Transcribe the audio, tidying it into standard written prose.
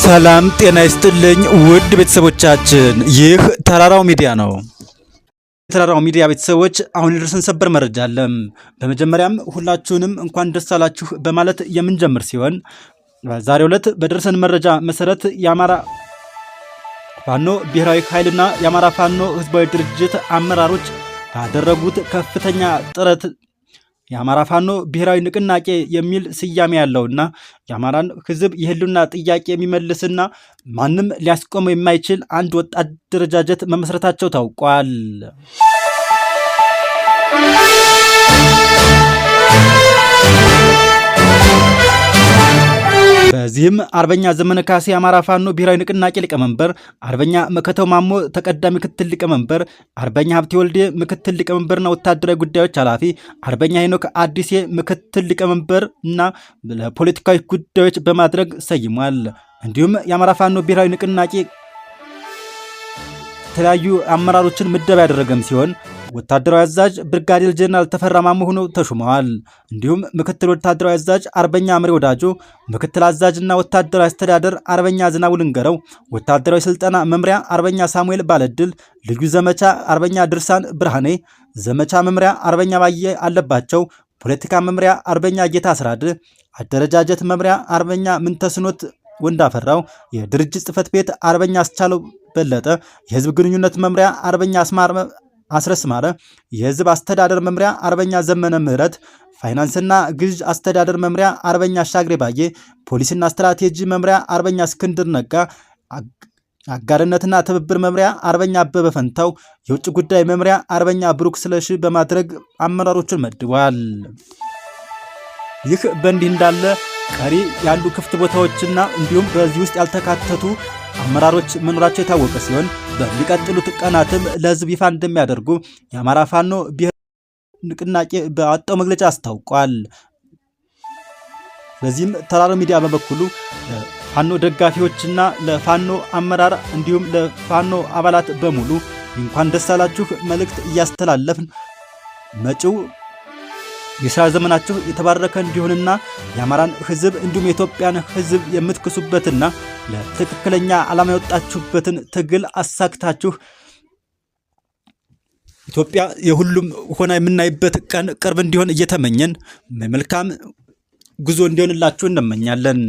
ሰላም ጤና ይስጥልኝ ውድ ቤተሰቦቻችን፣ ይህ ተራራው ሚዲያ ነው። ተራራው ሚዲያ ቤተሰቦች አሁን የደረሰን ሰበር መረጃ አለ። በመጀመሪያም ሁላችሁንም እንኳን ደስ አላችሁ በማለት የምንጀምር ሲሆን በዛሬው ዕለት በደረሰን መረጃ መሰረት የአማራ ፋኖ ብሔራዊ ኃይልና የአማራ ፋኖ ህዝባዊ ድርጅት አመራሮች ባደረጉት ከፍተኛ ጥረት የአማራ ፋኖ ብሔራዊ ንቅናቄ የሚል ስያሜ ያለውና የአማራን ህዝብ የህልውና ጥያቄ የሚመልስና ማንም ሊያስቆመው የማይችል አንድ ወጣት አደረጃጀት መመስረታቸው ታውቋል። በዚህም አርበኛ ዘመነ ካሴ የአማራ ፋኖ ብሔራዊ ንቅናቄ ሊቀመንበር፣ አርበኛ መከተው ማሞ ተቀዳሚ ምክትል ሊቀመንበር፣ አርበኛ ሀብቴ ወልዴ ምክትል ሊቀመንበርና ወታደራዊ ጉዳዮች ኃላፊ፣ አርበኛ ሄኖክ አዲሴ ምክትል ሊቀመንበር እና ለፖለቲካዊ ጉዳዮች በማድረግ ሰይሟል። እንዲሁም የአማራ ፋኖ ብሔራዊ ንቅናቄ የተለያዩ አመራሮችን ምደባ ያደረገም ሲሆን ወታደራዊ አዛዥ ብርጋዴር ጀነራል ተፈራ ማሞ ሆነው ተሹመዋል። እንዲሁም ምክትል ወታደራዊ አዛዥ አርበኛ አምሬ ወዳጆ፣ ምክትል አዛዥና ወታደራዊ አስተዳደር አርበኛ ዝናቡ ልንገረው፣ ወታደራዊ ስልጠና መምሪያ አርበኛ ሳሙኤል ባለድል፣ ልዩ ዘመቻ አርበኛ ድርሳን ብርሃኔ፣ ዘመቻ መምሪያ አርበኛ ባየ አለባቸው፣ ፖለቲካ መምሪያ አርበኛ ጌታ አስራድ፣ አደረጃጀት መምሪያ አርበኛ ምንተስኖት ወንዳፈራው፣ የድርጅት ጽህፈት ቤት አርበኛ አስቻለው በለጠ፣ የህዝብ ግንኙነት መምሪያ አርበኛ አስረስማረ፣ የህዝብ አስተዳደር መምሪያ አርበኛ ዘመነ ምህረት፣ ፋይናንስና ግዥ አስተዳደር መምሪያ አርበኛ አሻግሬ ባዬ፣ ፖሊስና ስትራቴጂ መምሪያ አርበኛ እስክንድር ነጋ፣ አጋርነትና ትብብር መምሪያ አርበኛ አበበ ፈንታው፣ የውጭ ጉዳይ መምሪያ አርበኛ ብሩክ ስለሺ በማድረግ አመራሮችን መድቧል። ይህ በእንዲህ እንዳለ ቀሪ ያሉ ክፍት ቦታዎችና እንዲሁም በዚህ ውስጥ ያልተካተቱ አመራሮች መኖራቸው የታወቀ ሲሆን በሚቀጥሉት ቀናትም ለህዝብ ይፋ እንደሚያደርጉ የአማራ ፋኖ ብሔራዊ ንቅናቄ በወጣው መግለጫ አስታውቋል። በዚህም ተራራው ሚዲያ በበኩሉ ለፋኖ ደጋፊዎችና ለፋኖ አመራር እንዲሁም ለፋኖ አባላት በሙሉ እንኳን ደስ አላችሁ መልእክት እያስተላለፍን መጪው የሥራ ዘመናችሁ የተባረከ እንዲሆንና የአማራን ህዝብ እንዲሁም የኢትዮጵያን ህዝብ የምትክሱበትና ለትክክለኛ ዓላማ የወጣችሁበትን ትግል አሳክታችሁ ኢትዮጵያ የሁሉም ሆና የምናይበት ቀን ቅርብ እንዲሆን እየተመኘን መልካም ጉዞ እንዲሆንላችሁ እንመኛለን።